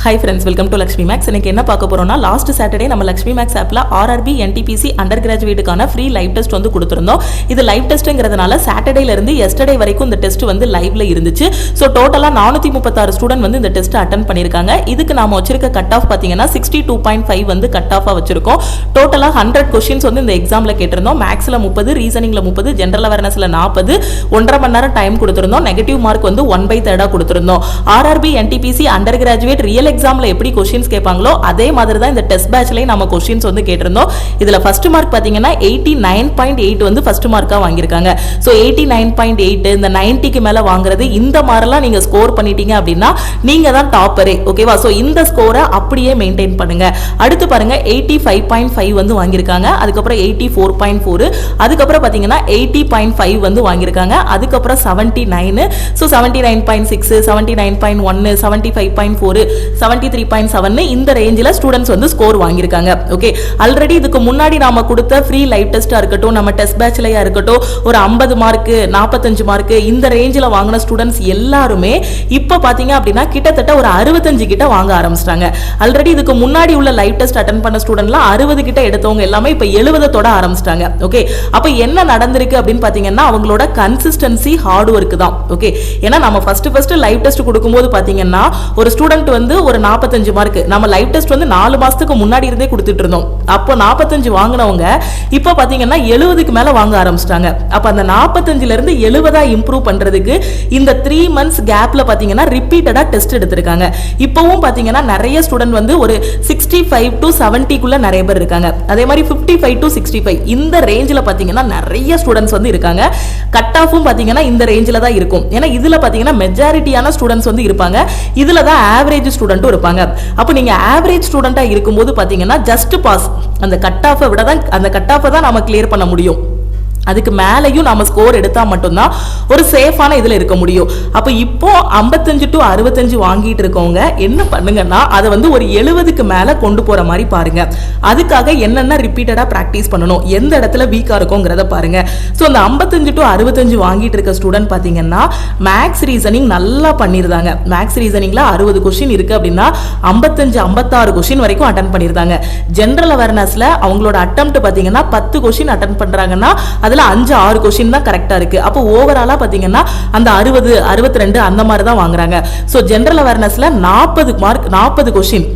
Hi friends, welcome to Lakshmi Max. இன்னைக்கு என்ன பார்க்க போறோம்னா லாஸ்ட் சாட்டர்டே நம்ம Lakshmi Max ஆப்ல RRB NTPC அண்டர் கிராஜுவேட்டுக்கான ஃப்ரீ லைவ் டெஸ்ட் வந்து கொடுத்திருந்தோம். இது லைவ் டெஸ்ட்ங்கிறதுனால சாட்டர்டேல இருந்து எஸ்டர்டே வரைக்கும் இந்த டெஸ்ட் வந்து லைவ்ல இருந்துச்சு. சோ டோட்டலா 436 ஸ்டூடண்ட் வந்து இந்த டெஸ்ட் அட்டெண்ட் பண்ணிருக்காங்க. இதுக்கு நாம வச்சிருக்க கட் ஆஃப் பாத்தீங்கன்னா 62.5 வந்து கட் ஆஃபா வச்சிருக்கோம். டோட்டலா 100 क्वेश्चंस வந்து இந்த எக்ஸாம்ல கேட்டிருந்தோம். மேக்ஸ்ல 30, ரீசனிங்ல 30, ஜெனரல் அவேர்னஸ்ல 40, 1.5 மணி நேரம் டைம் கொடுத்திருந்தோம். நெகட்டிவ் மார்க் வந்து 1/3 கொடுத்திருந்தோம். RRB NTPC under graduate real எக்ஸாம்ல எப்படி क्वेश्चंस கேட்பாங்களோ அதே மாதிரி தான் இந்த டெஸ்ட் பேட்ச்லயே நம்ம क्वेश्चंस வந்து கேட்டிருந்தோம். இதுல ஃபர்ஸ்ட் மார்க் பாத்தீங்கன்னா 89.8 வந்து ஃபர்ஸ்ட் மார்க்கா வாங்கிருக்காங்க. சோ 89.8 இந்த 90 க்கு மேல வாங்குறது இந்த மாதிரிலாம் நீங்க ஸ்கோர் பண்ணிட்டீங்க அப்படின்னா நீங்க தான் டாப்பரே. ஓகேவா? சோ இந்த ஸ்கோரை அப்படியே மெயின்டைன் பண்ணுங்க. அடுத்து பாருங்க 85.5 வந்து வாங்கிருக்காங்க. அதுக்கப்புறம் 84.4, அதுக்கப்புறம் பாத்தீங்கன்னா 80.5 வந்து வாங்கிருக்காங்க. அதுக்கப்புறம் 79, சோ 79.6, 79.1, 75.4, 73.7 இந்த ரேஞ்சில ஸ்டூடண்ட்ஸ் வந்து ஸ்கோர் வாங்கிருக்காங்க. ஓகே, ஆல்ரெடி இதுக்கு முன்னாடி நாம கொடுத்த ஃப்ரீ லைவ் டெஸ்டா இருக்கட்டும், நம்ம டெஸ்ட் பேட்ச்லயா இருக்கட்டும், ஒரு 50 மார்க் 45 மார்க் இந்த ரேஞ்சில வாங்கின ஸ்டூடண்ட்ஸ் எல்லாருமே இப்ப பாத்தீங்க அப்படின்னா கிட்டத்தட்ட ஒரு 65 கிட்ட வாங்க ஆரம்பிச்சிட்டாங்க. ஆல்ரெடி இதுக்கு முன்னாடி உள்ள லைவ் டெஸ்ட் அட்டெண்ட் பண்ண ஸ்டூடண்ட்லாம் 60 கிட்ட எடுத்தவங்க எல்லாமே இப்ப 70 தொட ஆரம்பிச்சிட்டாங்க. ஓகே, அப்ப என்ன நடந்திருக்கு அப்படின்னு பாத்தீங்கன்னா அவங்களோட கன்சிஸ்டன்சி ஹார்ட் ஒர்க் தான். ஓகே, ஏன்னா நம்ம ஃபர்ஸ்ட் லைவ் டெஸ்ட் கொடுக்கும்போது பாத்தீங்கன்னா ஒரு ஸ்டூடெண்ட் வந்து ஒரு 45 மார்க் நம்ம லைவ் டெஸ்ட் வந்து 4 மாசத்துக்கு முன்னாடி இருந்தே கொடுத்துட்டு இருந்தோம். அப்போ 45 வாங்குனவங்க இப்ப பாத்தீங்கன்னா 70க்கு மேல வாங்க ஆரம்பிச்சிட்டாங்க. அப்ப அந்த 45ல இருந்து 70 இம்ப்ரூவ் பண்றதுக்கு இந்த 3 months கேப்ல பாத்தீங்கன்னா ரிப்பீட்டடா டெஸ்ட் எடுத்திருக்காங்க. இப்பவும் பாத்தீங்கன்னா நிறைய ஸ்டூடெண்ட் வந்து ஒரு 65 to 70 குள்ள நிறைய பேர் இருக்காங்க. அதே மாதிரி 55 to 65 இந்த ரேஞ்சில பாத்தீங்கன்னா நிறைய ஸ்டூடெண்ட்ஸ் வந்து இருக்காங்க. கட் ஆஃபும் பாத்தீங்கன்னா இந்த ரேஞ்சில தான் இருக்கும். ஏன்னா இதுல பாத்தீங்கன்னா மெஜாரிட்டியான ஸ்டூடெண்ட்ஸ் வந்து இருப்பாங்க. இதுல தான் ஆவரேஜ் ஸ்டூடெண்ட் இருப்பாங்க. அப்ப நீங்க ஆவரேஜ் ஸ்டூடெண்டா இருக்கும்போது பாத்தீங்கன்னா ஜஸ்ட் பாஸ் அந்த கட் ஆஃபை விட தான் அந்த கட் ஆஃபை தான் நாம கிளியர் பண்ண முடியும். அதுக்கு மேலையும் நாம ஸ்கோர் எடுத்தா மட்டும்தான் ஒரு சேஃபான இதுல இருக்க முடியும். அப்ப இப்போ 55 to 65 வாங்கிட்டு இருக்கவங்க என்ன பண்ணுங்கன்னா அதை வந்து ஒரு 70க்கு மேல கொண்டு போற மாதிரி பாருங்க. அதுக்காக என்னென்ன ரிப்பீட்டடா பிராக்டிஸ் பண்ணணும், எந்த இடத்துல வீக்கா இருக்குங்கிறத பாருங்க. சோ அந்த 55 to 65 வாங்கிட்டு இருக்க ஸ்டூடெண்ட் பாத்தீங்கன்னா மேக்ஸ் ரீசனிங் நல்லா பண்ணிருந்தாங்க. மேக்ஸ் ரீசனிங்ல 60 கொஸ்டின் இருக்கு அப்படின்னா 55-56 கொஸ்டின் வரைக்கும் அட்டெண்ட் பண்ணிருந்தாங்க. ஜெனரல் அவேர்னஸ்ல அவங்களோட அட்டெம்ப்ட் பாத்தீங்கன்னா 10 கொஸ்டின் அட்டெண்ட் பண்றாங்கன்னா 5-6 கொஸ்டின் தான் கரெக்டா இருக்கு. அப்போ ஓவராலா பாத்தீங்கன்னா அந்த 60, 62 அந்த மாதிரி தான் வாங்குறாங்க. சோ ஜெனரல் அவேர்னஸ்ல 40 மார்க் 40 கொஸ்டின்.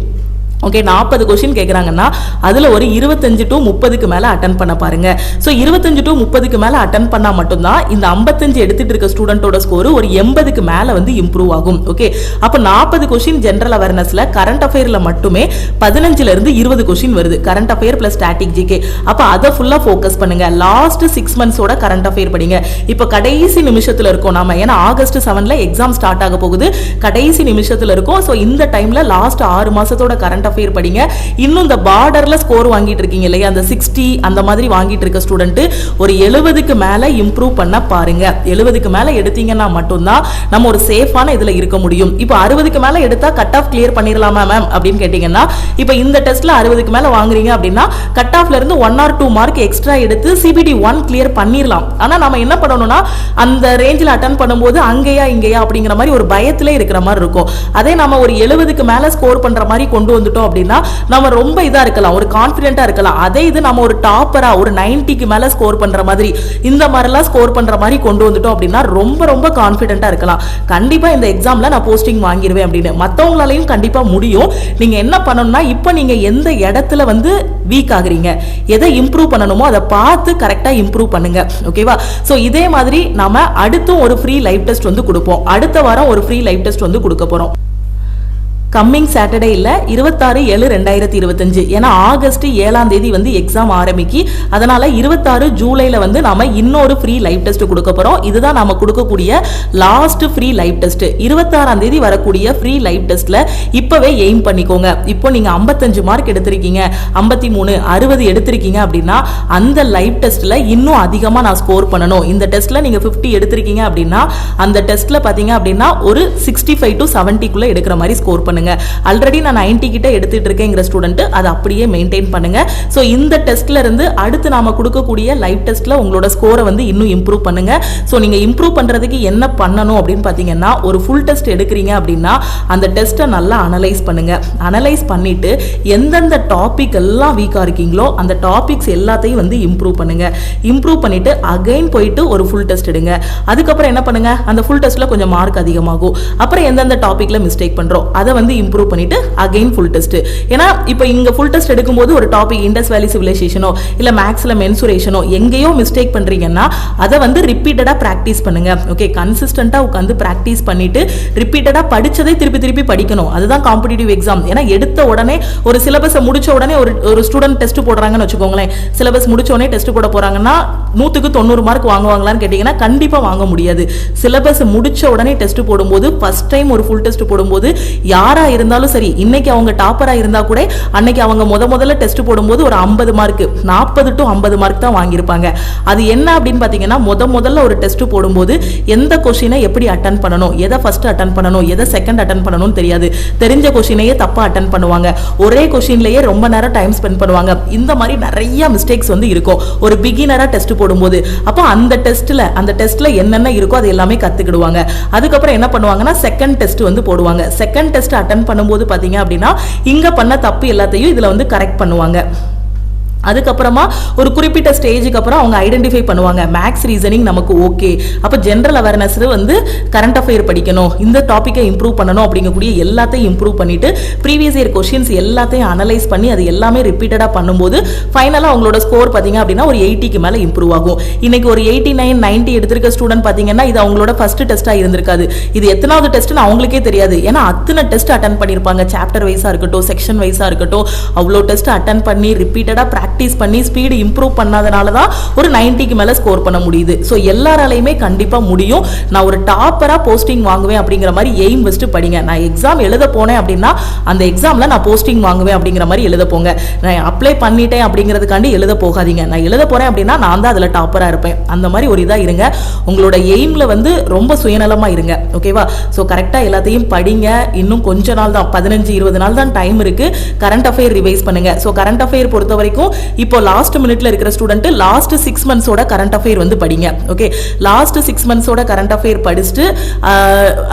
ஓகே, 40 கொஸ்டின் கேக்குறாங்கன்னா அதுல ஒரு 25 to 30க்கு மேல அட்டெண்ட் பண்ண பாருங்க. சோ 25 to 30க்கு மேல அட்டெண்ட் பண்ணா மட்டும்தான் இந்த 55 எடுத்துட்டு இருக்க ஸ்டூடெண்டோட ஸ்கோர் ஒரு 80க்கு மேல வந்து இம்ப்ரூவ் ஆகும். ஓகே, அப்ப 40 கொஸ்டின் ஜெனரல் அவேர்னஸ்ல கரண்ட் அஃபேர்ல மட்டுமே 15ல இருந்து 20 கொஸ்டின் வருது. Current affair plus static GK. அப்ப அத ஃபுல்லா ஃபோக்கஸ் பண்ணுங்க. லாஸ்ட் 6 monthsோட கரண்ட் அஃபேர் படிங்க. இப்ப கடைசி நிமிஷத்துல இருக்கோம் நாம. ஏன்னா ஆகஸ்ட் 7ல எக்ஸாம் ஸ்டார்ட் ஆக போகுது. கடைசி நிமிஷத்துல இருக்கும். சோ இந்த டைம்ல லாஸ்ட் 6 மாசத்தோட கரண்ட் அஃபேர் படிங்க. இன்னும் இந்த பார்டர்ல ஸ்கோர் வாங்கிட்டு இருக்கீங்க இல்லையா, அந்த 60 அந்த மாதிரி வாங்கிட்டு இருக்க ஸ்டூடெண்ட் ஒரு 70க்கு மேல இம்ப்ரூவ் பண்ண பாருங்க. 70க்கு மேல எடுத்தீங்கன்னா மட்டும்தான் நம்ம ஒரு சேஃபான இதுல இருக்க முடியும். இப்போ 60க்கு மேல எடுத்தா கட் ஆஃப் கிளியர் பண்ணிரலாமா மேம் அப்படின்னு கேட்டீங்கன்னா இப்போ இந்த டெஸ்ட்ல 60க்கு மேல வாங்குறீங்க அப்படின்னா கட் ஆஃப்ல இருந்து 1 or 2 மார்க் எக்ஸ்ட்ரா எடுத்து CBT 1 கிளியர் பண்ணிரலாம். ஆனா நாம என்ன பண்ணணும்னா அந்த ரேஞ்சில அட்டெண்ட் பண்ணும்போது அங்கேயா இங்கேயா அப்படிங்கிற மாதிரி ஒரு பயத்திலே இருக்கிற மாதிரி இருக்கும். அதே நாம ஒரு 70க்கு மேல ஸ்கோர் பண்ற மாதிரி கொண்டு வந்துட்டோம் அப்படின்னா நம்ம ரொம்ப இதா இருக்கலாம், ஒரு கான்ஃபிடென்ட்டா இருக்கலாம். அதே இது நம்ம ஒரு டாப்பரா ஒரு 90க்கு மேல ஸ்கோர் பண்ற மாதிரி இந்த மாதிரிலாம் ஸ்கோர் பண்ற மாதிரி கொண்டு வந்துட்டோம் அப்படின்னா ரொம்ப ரொம்ப கான்ஃபிடென்ட்டா இருக்கலாம். கண்டிப்பா இந்த எக்ஸாம்ல நான் போஸ்டிங் வாங்கிடுவேன் அப்படின்னு மத்தவங்களாலையும் கண்டிப்பா முடியும். நீங்க என்ன பண்ணணும்னா இப்போ நீங்க எந்த இடத்துல வந்து வீக் ஆகுறீங்க, எதை இம்ப்ரூவ் பண்ணணுமோ அதை பார்த்து கரெக்டா இம்ப்ரூவ் பண்ணுங்க. ஓகேவா? சோ இதே மாதிரி நாம அடுத்தும் ஒரு ஃப்ரீ லைவ் டெஸ்ட் வந்து கொடுப்போம். அடுத்த வாரம் ஒரு ஃப்ரீ லைவ் டெஸ்ட் வந்து கொடுக்க போறோம். கம்மிங் சாட்டர்டே இல்ல 26/7/2025. ஏன்னா ஆகஸ்ட் 7ஆம் தேதி வந்து எக்ஸாம் ஆரம்பிக்கி. அதனால 26 ஜூலைல வந்து நாம இன்னொரு ஃப்ரீ லைவ் டெஸ்ட் கொடுக்க போறோம். இதுதான் நாம கொடுக்கக்கூடிய லாஸ்ட் ஃப்ரீ லைவ் டெஸ்ட். 26ஆம் தேதி வரக்கூடிய ஃப்ரீ லைவ் டெஸ்ட்ல இப்பவே எய்ம் பண்ணிக்கோங்க. இப்போ நீங்க 55 மார்க் எடுத்திருக்கீங்க, 53, 60 எடுத்திருக்கீங்க அப்படின்னா அந்த லைவ் டெஸ்ட்ல இன்னும் அதிகமா நான் ஸ்கோர் பண்ணணும். இந்த டெஸ்ட்ல நீங்க 50 எடுத்திருக்கீங்க அப்படின்னா அந்த டெஸ்ட்ல பாத்தீங்க அப்படின்னா ஒரு 65 to 70 குள்ள எடுக்கிற மாதிரி ஸ்கோர் பண்ணுங்க. பண்ணுங்க. ஆல்ரெடி நான் 90 கிட்ட எடுத்துட்டு இருக்கேங்கிற ஸ்டூடெண்ட் அதை அப்படியே மெயின்டைன் பண்ணுங்க. ஸோ இந்த டெஸ்ட்ல இருந்து அடுத்து நாம கொடுக்கக்கூடிய லைவ் டெஸ்ட்ல உங்களோட ஸ்கோரை வந்து இன்னும் இம்ப்ரூவ் பண்ணுங்க. ஸோ நீங்க இம்ப்ரூவ் பண்றதுக்கு என்ன பண்ணணும் அப்படின்னு பாத்தீங்கன்னா, ஒரு ஃபுல் டெஸ்ட் எடுக்கிறீங்க அப்படின்னா அந்த டெஸ்ட்டை நல்லா அனலைஸ் பண்ணுங்க. அனலைஸ் பண்ணிட்டு எந்தெந்த டாபிக் எல்லாம் வீக்கா இருக்கீங்களோ அந்த டாபிக்ஸ் எல்லாத்தையும் வந்து இம்ப்ரூவ் பண்ணுங்க. இம்ப்ரூவ் பண்ணிட்டு அகைன் போயிட்டு ஒரு ஃபுல் டெஸ்ட் எடுங்க. அதுக்கப்புறம் என்ன பண்ணுங்க, அந்த ஃபுல் டெஸ்ட்ல கொஞ்சம் மார்க் அதிகமாகும். அப்புறம் எந்தெந்த டாபிக்ல மிஸ்டேக் பண்றோம் அதை வந்து இம்ப்ரூவ் பண்ணிட்டு அகைன் ஃபுல் டெஸ்ட். ஏன்னா இப்போ இங்க ஃபுல் டெஸ்ட் எடுக்கும்போது ஒரு டாபிக் இண்டஸ் வேலி சிவிலைசேஷனோ இல்ல மேக்ஸ்ல மென்சுரேஷனோ எங்கேயோ மிஸ்டேக் பண்றீங்கன்னா அதை வந்து ரிப்பீட்டடா பிராக்டிஸ் பண்ணுங்க. ஓகே, கன்சிஸ்டன்டா உட்காந்து பிராக்டிஸ் பண்ணிட்டு ரிப்பீட்டடா படிச்சதை திருப்பி திருப்பி படிக்கணும். அதுதான் காம்படிட்டிவ் எக்ஸாம். ஏன்னா எடுத்த உடனே ஒரு சிலபஸை முடிச்ச உடனே ஒரு ஸ்டூடெண்ட் டெஸ்ட் போடுறாங்கன்னு வச்சுக்கோங்களேன். சிலபஸ் முடிச்ச உடனே டெஸ்ட் போட போறாங்கன்னா 100க்கு 90 மார்க் வாங்குவாங்களான்னு கேட்டீங்கன்னா கண்டிப்பா வாங்க முடியாது. சிலபஸ் முடிச்ச உடனே டெஸ்ட் போடும்போது ஃபர்ஸ்ட் டைம் ஒரு ஃபுல் டெஸ்ட் போடும்போது யாரா இருந்தாலும் சரி, இன்னைக்கு அவங்க டாப்பரா இருந்தா கூட அன்னைக்கு அவங்க முதல்ல டெஸ்ட் போடும்போது ஒரு 50 மார்க் 40 to 50 மார்க் தான் வாங்கியிருப்பாங்க. அது என்ன அப்படின்னு பாத்தீங்கன்னா, முதல்ல ஒரு டெஸ்ட் போடும்போது எந்த கொஸ்டினை எப்படி அட்டன் பண்ணணும், எதை ஃபர்ஸ்ட் அட்டன் பண்ணணும், எதை செகண்ட் அட்டன் பண்ணணும்னு தெரியாது. தெரிஞ்ச கொஸ்டினையே தப்பா அட்டன் பண்ணுவாங்க. ஒரே கொஸ்டின்லயே ரொம்ப நேரம் டைம் ஸ்பெண்ட் பண்ணுவாங்க. இந்த மாதிரி நிறைய மிஸ்டேக்ஸ் வந்து இருக்கும் ஒரு பிகினரா டெஸ்ட் போடும்போது. அப்போ அந்த டெஸ்ட்ல என்னென்ன இருக்கோ அது எல்லாமே கத்துக்கிடுவாங்க. அதுக்கப்புறம் என்ன பண்ணுவாங்கன்னா செகண்ட் டெஸ்ட் வந்து போடுவாங்க. செகண்ட் டெஸ்ட் அட்டன் பண்ணும்போது பாத்தீங்க அப்படின்னா இங்க பண்ண தப்பு எல்லாத்தையும் இதுல வந்து கரெக்ட் பண்ணுவாங்க. அதுக்கப்புறமா ஒரு குறிப்பிட்ட ஸ்டேஜுக்கு அப்புறம் அவங்க ஐடென்டிஃபை பண்ணுவாங்க மேக்ஸ் ரீசனிங் நமக்கு ஓகே, அப்போ ஜென்ரல் அவேர்னஸ் வந்து கரண்ட் அஃபேர் படிக்கணும், இந்த டாப்பிக்கை இம்ப்ரூவ் பண்ணணும் அப்படிங்கக்கூடிய எல்லாத்தையும் இம்ப்ரூவ் பண்ணிட்டு ப்ரீவியஸ் இயர் கொஸ்டின்ஸ் எல்லாத்தையும் அனலைஸ் பண்ணி அது எல்லாமே ரிப்பீட்டடாக பண்ணும்போது ஃபைனலாக அவங்களோட ஸ்கோர் பார்த்தீங்க அப்படின்னா ஒரு 80க்கு மேலே இம்ப்ரூவ் ஆகும். இன்னைக்கு ஒரு 89, 90 எடுத்திருக்க ஸ்டூடெண்ட் பார்த்தீங்கன்னா இது அவங்களோட ஃபர்ஸ்ட் டெஸ்ட்டாக இருந்திருக்காது. இது எத்தனாவது டெஸ்ட்னு அவங்களுக்கே தெரியாது. ஏன்னா அத்தனை டெஸ்ட் அட்டன் பண்ணியிருப்பாங்க. சாப்டர் வைஸாக இருக்கட்டும், செக்ஷன் வைஸாக இருக்கட்டும், அவ்வளோ டெஸ்ட் அட்டன் பண்ணி ரிப்பீட்டடாக பிராக்டிஸ் பண்ணி ஸ்பீடு இம்ப்ரூவ் பண்ணாதனால தான் ஒரு 90க்கு மேல ஸ்கோர் பண்ண முடியுது. சோ எல்லாராலையுமே கண்டிப்பா முடியும். நான் ஒரு டாப்பரா போஸ்டிங் வாங்குவேன் அப்படிங்கிற மாதிரி எய்ம் வச்சுட்டு படிங்க. நான் எக்ஸாம் எழுத போனேன் அப்படின்னா அந்த எக்ஸாம்ல நான் போஸ்டிங் வாங்குவேன் அப்படிங்கிற மாதிரி எழுத போங்க. நான் அப்ளை பண்ணிட்டேன் அப்படிங்கிறதுக்காண்டி எழுத போகாதீங்க. நான் எழுத போறேன் அப்படின்னா நான் தான் அதுல டாப்பரா இருப்பேன். அந்த மாதிரி ஒரு இதா இருங்க. உங்களோட எய்ம்ல வந்து ரொம்ப சுயநலமா இருங்க. ஓகேவா? சோ கரெக்டா எல்லாத்தையும் படிங்க. இன்னும் கொஞ்ச நாள் தான், 15-20 நாள் தான் டைம் இருக்கு. கரண்ட் அஃபேர் ரிவைஸ் பண்ணுங்க. சோ கரண்ட் அஃபேர் பொறுத்த வரைக்கும் இப்போ லாஸ்ட் மினிட்ல இருக்கிற ஸ்டூடெண்ட் லாஸ்ட் 6 மந்த்ஸோட கரண்ட் அஃபேர் வந்து படிங்க. ஓகே, லாஸ்ட் 6 மந்த்ஸோட கரண்ட் அஃபேர் படிச்சுட்டு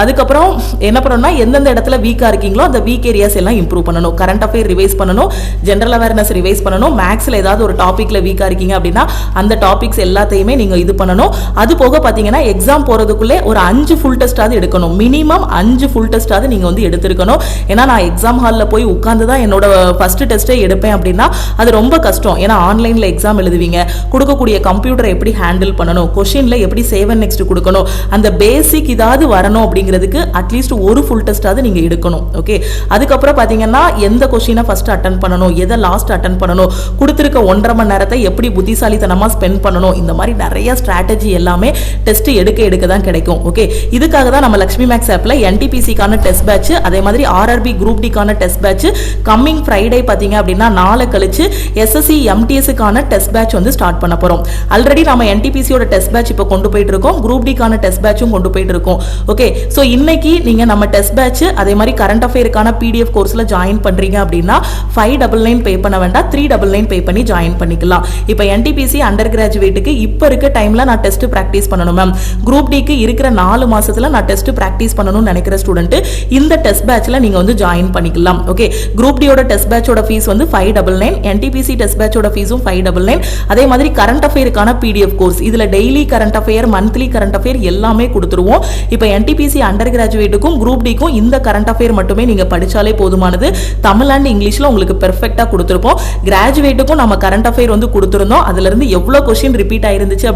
அதுக்கப்புறம் என்ன பண்ணணும்னா எந்தெந்த இடத்துல வீக்கா இருக்கீங்களோ அந்த வீக் ஏரியாஸ் எல்லாம் இம்ப்ரூவ் பண்ணணும். கரண்ட் அஃபேர் ரிவைஸ் பண்ணணும், ஜெனரல் அவேர்னஸ் ரிவைஸ் பண்ணணும். மேக்ஸ்ல ஏதாவது ஒரு டாபிக்ல வீக்கா இருக்கீங்க அப்படின்னா அந்த டாபிக்ஸ் எல்லாத்தையுமே நீங்க இது பண்ணணும். அது போக பாத்தீங்கன்னா எக்ஸாம் போறதுக்குள்ளே ஒரு 5 ஃபுல் டெஸ்டாவது எடுக்கணும். மினிமம் 5 ஃபுல் டெஸ்டாவது நீங்க வந்து எடுத்திருக்கணும். ஏன்னா நான் எக்ஸாம் ஹாலில் போய் உட்கார்ந்து தான் என்னோட ஃபர்ஸ்ட் டெஸ்ட்டே எடுப்பேன் அப்படின்னா அது ரொம்ப கஷ்டம். ஏன்னா ஆன்லைன்ல எக்ஸாம் எழுதுவீங்க, கொடுக்கக்கூடிய கம்ப்யூட்டரை எப்படி ஹேண்டில் பண்ணணும், கொஸ்டின்ல எப்படி சேவ் அண்ட் நெக்ஸ்ட் கொடுக்கணும், அந்த பேசிக் இதாவது வரணும் அப்படிங்கிறதுக்கு அட்லீஸ்ட் ஒரு ஃபுல் டெஸ்டாவது நீங்க எடுக்கணும். ஓகே, அதுக்கப்புறம் பாத்தீங்கன்னா எந்த கொஸ்டினை ஃபர்ஸ்ட் அட்டன் பண்ணணும், எதை லாஸ்ட் அட்டன் பண்ணணும், கொடுத்திருக்க 1.5 மணி நேரத்தை எப்படி புத்திசாலித்தனமா ஸ்பெண்ட் பண்ணணும், இந்த மாதிரி நிறைய ஸ்ட்ராட்டஜி எல்லாமே டெஸ்ட் எடுக்க தான் கிடைக்கும். ஓகே, இதுக்காக தான் நம்ம லக்ஷ்மி மேக்ஸ் ஆப்ல NTPC-க்கான டெஸ்ட் பேட்ச், அதே மாதிரி RRB குரூப் D-க்கான டெஸ்ட் பேட்ச் கம்மிங் ஃப்ரைடே பாத்தீங்க அப்படின்னா நாளை கழிச்சு SSC MTS-க்கான டெஸ்ட் பேட்ச் வந்து ஸ்டார்ட் பண்ண போறோம். ஆல்ரெடி நம்ம NTPC-யோட டெஸ்ட் பேட்ச் இப்போ கொண்டு போயிட்டு இருக்கோம், குரூப் D-க்கான டெஸ்ட் பேட்சும் கொண்டு போயிட்டு இருக்கோம். ஓகே, சோ இன்னைக்கு நீங்க நம்ம டெஸ்ட் பேட்ச் அதே மாதிரி கரண்ட் அஃபேருக்கான PDF கோர்ஸ்ல ஜாயின் பண்றீங்க அப்படின்னா 599 பே பண்ண வேண்டாம், 399 பே பண்ணி ஜாயின் பண்ணிக்கலாம். இப்போ NTPC அண்டர் கிராஜுவேட்டுக்கு இப்போ இருக்க டைம்ல நான் டெஸ்ட் பிராக்டிஸ் பண்ணணும் மேம், குரூப் D-க்கு இருக்கிற 4 மாசத்துல நான் டெஸ்ட் பிராக்டிஸ் பண்ணணும்னு நினைக்கிற ஸ்டூடெண்ட் இந்த டெஸ்ட் பேட்ச்ல நீங்க வந்து ஜாயின் பண்ணிக்கலாம். ஓகே, குரூப் D-யோட டெஸ்ட் பேட்சோட ஃபீஸ் வந்து 599, NTPC டெஸ்ட் பேட்சோட ஃபீஸும் 599. அதே மாதிரி கரண்ட் அஃபேருக்கான PDF கோர்ஸ், இதுல daily current affair, monthly current affair எல்லாமே கொடுத்துருவோம். இப்போ NTPC அண்டர் கிராஜுவேட்டுக்கும் குரூப் D-க்கும் இந்த கரண்ட் அஃபேர் மட்டுமே நீங்க படிச்சாலே போதுமானது. தமிழ் அண்ட் இங்கிலீஷ்ல உங்களுக்கு பெர்ஃபெக்ட்டா கொடுத்துருப்போம். கிராஜுவேட்டுக்கும் நம்ம கரண்ட் அஃபேர் வந்து கொடுத்துருந்தோம். அதுல இருந்து எவ்வளவு கொஸ்டின் ரிப்பீட் ஆயிருந்துச்சு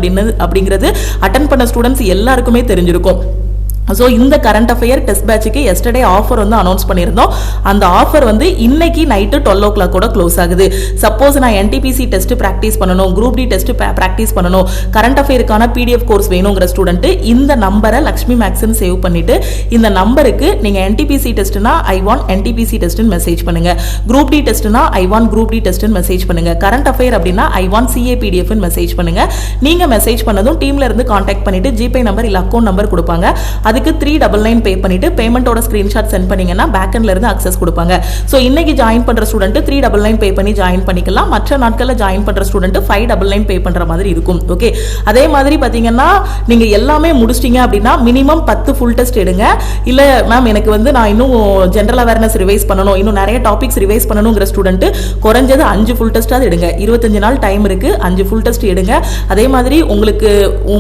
அப்படிங்கிறது அட்டன் பண்ண ஸ்டூடெண்ட்ஸ் எல்லாருக்குமே தெரிஞ்சிருக்கும். ஸோ இந்த கரண்ட் அஃபேர் டெஸ்ட் பேட்சுக்கு எஸ்டர்டே ஆஃபர் வந்து அனௌன்ஸ் பண்ணியிருந்தோம். அந்த ஆஃபர் வந்து இன்னைக்கு நைட்டு 12 o'clock க்ளோஸ் ஆகுது. சப்போஸ் நான் NTPC டெஸ்ட் பிராக்டிஸ் பண்ணணும், குரூப் D டெஸ்ட் பிராக்டிஸ் பண்ணணும், கரண்ட் அஃபேருக்கான PDF கோர்ஸ் வேணுங்கிற ஸ்டூடெண்ட் இந்த நம்பரை லக்ஷ்மி மேக்ஸ்ன்னு சேவ் பண்ணிட்டு இந்த நம்பருக்கு நீங்க NTPC டெஸ்ட்னா I want NTPC டெஸ்ட்னு மெசேஜ் பண்ணுங்க, குரூப் D டெஸ்ட்னா I want குரூப் D டெஸ்ட்னு மெசேஜ் பண்ணுங்க, கரண்ட் அஃபேர் அப்படின்னா I want CA PDF message பண்ணுங்க. நீங்க மெசேஜ் பண்ணதும் டீம்ல இருந்து கான்டாக்ட் பண்ணிட்டு ஜிபே நம்பர் இல்ல அக்கௌண்ட் நம்பர் கொடுப்பாங்க. அது அதுக்கு 399 பே பண்ணிட்டு பேமெண்ட்டோட ஸ்கிரீன்ஷாட் சென்ட் பண்ணீங்கன்னா பேக்கெண்ட்ல இருந்து அக்சஸ் கொடுப்பாங்க. ஸோ இன்னைக்கு ஜாயின் பண்ற ஸ்டூடெண்ட் 399 பே பண்ணி ஜாயின் பண்ணிக்கலாம். மற்ற நாட்களில் ஜாயின் பண்ற ஸ்டூடெண்ட் 599 பே பண்ற மாதிரி இருக்கும். ஓகே, அதே மாதிரி பாத்தீங்கன்னா நீங்க எல்லாமே முடிச்சிட்டீங்க அப்படின்னா மினிமம் 10 ஃபுல் டெஸ்ட் எடுங்க. இல்ல மேம் எனக்கு வந்து நான் இன்னும் ஜெனரல் அவேர்னஸ் ரிவைஸ் பண்ணணும், இன்னும் நிறைய டாபிக்ஸ் ரிவைஸ் பண்ணணுங்கிற ஸ்டூடெண்ட் குறைஞ்சது 5 ஃபுல் டெஸ்டாவது எடுங்க. 25 நாள் டைம் இருக்கு, 5 ஃபுல் டெஸ்ட் எடுங்க. அதே மாதிரி உங்களுக்கு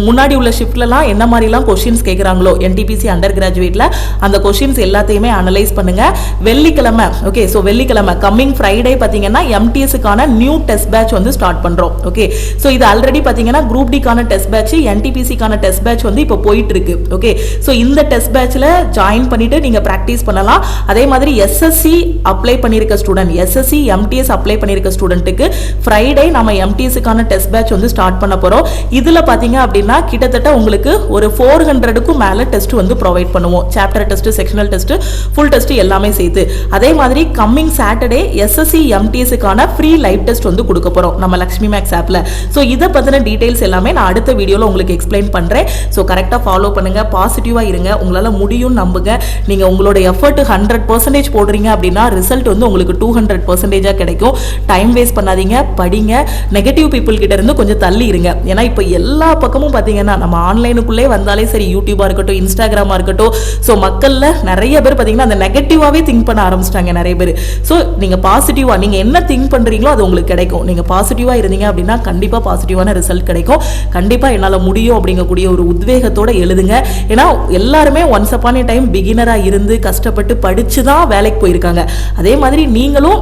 முன்னாடி உள்ள ஷிஃப்ட்லலாம் என்ன மாதிரிலாம் கொஸ்டின்ஸ் கேட்குறாங்களோ NTPC அண்டர் கிராஜுவேட்ல அந்த கொஸ்டின்ஸ் எல்லாத்தையுமே அனலைஸ் பண்ணுங்க. வெள்ளிக்கிழமை ஓகே, ஸோ வெள்ளிக்கிழமை கம்மிங் ஃப்ரைடே பார்த்தீங்கன்னா MTSக்கான நியூ டெஸ்ட் பேட்ச் வந்து ஸ்டார்ட் பண்றோம். ஓகே, ஸோ இது ஆல்ரெடி பார்த்தீங்கன்னா குரூப் டிக்கான டெஸ்ட் பேட்ச், NTPCக்கான டெஸ்ட் பேட்ச் வந்து இப்போ போயிட்டு இருக்கு. ஓகே, ஸோ இந்த டெஸ்ட் பேட்ச்ல ஜாயின் பண்ணிட்டு நீங்க பிராக்டிஸ் பண்ணலாம். அதே மாதிரி SSC அப்ளை பண்ணிருக்க ஸ்டூடெண்ட், SSC MTS அப்ளை பண்ணிருக்க ஸ்டூடெண்ட்டுக்கு ஃப்ரைடே நம்ம MTSக்கான டெஸ்ட் பேட்ச் வந்து ஸ்டார்ட் பண்ண போறோம். இதுல பாத்தீங்க அப்படின்னா கிட்டத்தட்ட உங்களுக்கு ஒரு 400க்கும் மேல டெஸ்ட் வந்து ப்ரொவைட் பண்ணுவோம். Chapter test, sectional test, full test எல்லாமே சேர்த்து. அதே மாதிரி கம்மிங் சாட்டர்டே SSC MTSக்கான ஃப்ரீ லைவ் டெஸ்ட் வந்து கொடுக்க போறோம் நம்ம லக்ஷ்மி மேக்ஸ் ஆப்ல. ஸோ இதை பத்தின டீடைல்ஸ் எல்லாமே நான் அடுத்த வீடியோல உங்களுக்கு எக்ஸ்பிளைன் பண்றேன். ஸோ கரெக்டா ஃபாலோ பண்ணுங்க, பாசிட்டிவா இருங்க, உங்களால முடியும் நம்புங்க. நீங்க உங்களோட எஃபர்ட் 100% போடுறீங்க அப்படின்னா ரிசல்ட் வந்து உங்களுக்கு 200% கிடைக்கும். டைம் வேஸ்ட் பண்ணாதீங்க, படிங்க. நெகட்டிவ் பீப்புள் கிட்ட இருந்து கொஞ்சம் தள்ளி இருங்க. ஏன்னா இப்போ எல்லா பக்கமும் பாத்தீங்கன்னா நம்ம ஆன்லைனுக்குள்ளே வந்தாலே சரி, யூடியூபா இருக்கட்டும், இன்ஸ்டாகிராமா இருக்கட்டும், ஸோ மக்கள்ல நிறைய பேர் பாத்தீங்கன்னா அந்த நெகட்டிவாவே திங்க் பண்ண ஆரம்பிச்சிட்டாங்க நிறைய பேர். ஸோ நீங்க பாசிட்டிவா நீங்க என்ன திங்க் பண்றீங்களோ அது உங்களுக்கு கிடைக்கும். நீங்க பாசிட்டிவா இருந்தீங்க அப்படின்னா கண்டிப்பா பாசிட்டிவான ரிசல்ட் கிடைக்கும். கண்டிப்பா என்னால முடியும் அப்படிங்கக்கூடிய ஒரு உத்வேகத்தோட எழுதுங்க. ஏன்னா எல்லாருமே ஒன்ஸ் அப்பான் ஏ டைம் பிகினரா இருந்து கஷ்டப்பட்டு படிச்சு தான் வேலைக்கு போயிருக்காங்க. அதே மாதிரி நீங்களும்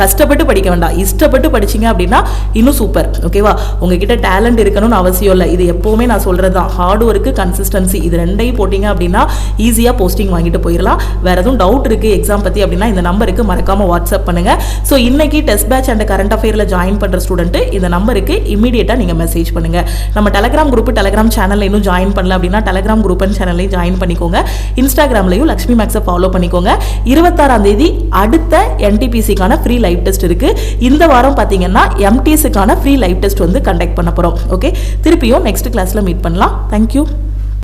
கஷ்டப்பட்டு படிக்க வேண்டாம், இஷ்டப்பட்டு படிச்சீங்க அப்படின்னா இன்னும் சூப்பர். ஓகேவா, உங்ககிட்ட டேலண்ட் இருக்கணும்னு அவசியம் இல்லை. இது எப்பவுமே நான் சொல்றதுதான், ஹார்ட் ஒர்க்கு, கன்சிஸ்டன்சி, இது ரெண்டையும் போட்டீங்க அப்படின்னா ஈஸியா போஸ்டிங் வாங்கிட்டு போயிடலாம். வேற எதுவும் டவுட் இருக்கு எக்ஸாம் பத்தி அப்படின்னா இந்த நம்பருக்கு மறக்காம வாட்ஸ்அப் பண்ணுங்க. ஸோ இன்னைக்கு டெஸ்ட் பேட்ச் அண்ட் கரண்ட் அஃபேர்ல ஜாயின் பண்ற ஸ்டூடெண்ட் இந்த நம்பருக்கு இமீடியட்டா நீங்க மெசேஜ் பண்ணுங்க. நம்ம டெலிகிராம் குரூப், டெலிகிராம் சேனல்ல இன்னும் ஜாயின் பண்ணல அப்படின்னா டெலிகிராம் குரூப் அண்ட் சேனல்லையும் ஜாயின் பண்ணிக்கோங்க. இன்ஸ்டாகிராம்லையும் லக்ஷ்மி மேக்ஸை ஃபாலோ பண்ணிக்கோங்க. 26ஆம் தேதி அடுத்த NTPCக்கான ஃப்ரீ லைவ் டெஸ்ட் இருக்கு. இந்த வாரம் பாத்தீங்கன்னா MTSக்கான ஃப்ரீ லைவ் டெஸ்ட் வந்து கண்டக்ட் பண்ண போறோம். ஓகே, திருப்பியும் நெக்ஸ்ட் கிளாஸ்ல மீட் பண்ணலாம். தேங்க்யூ.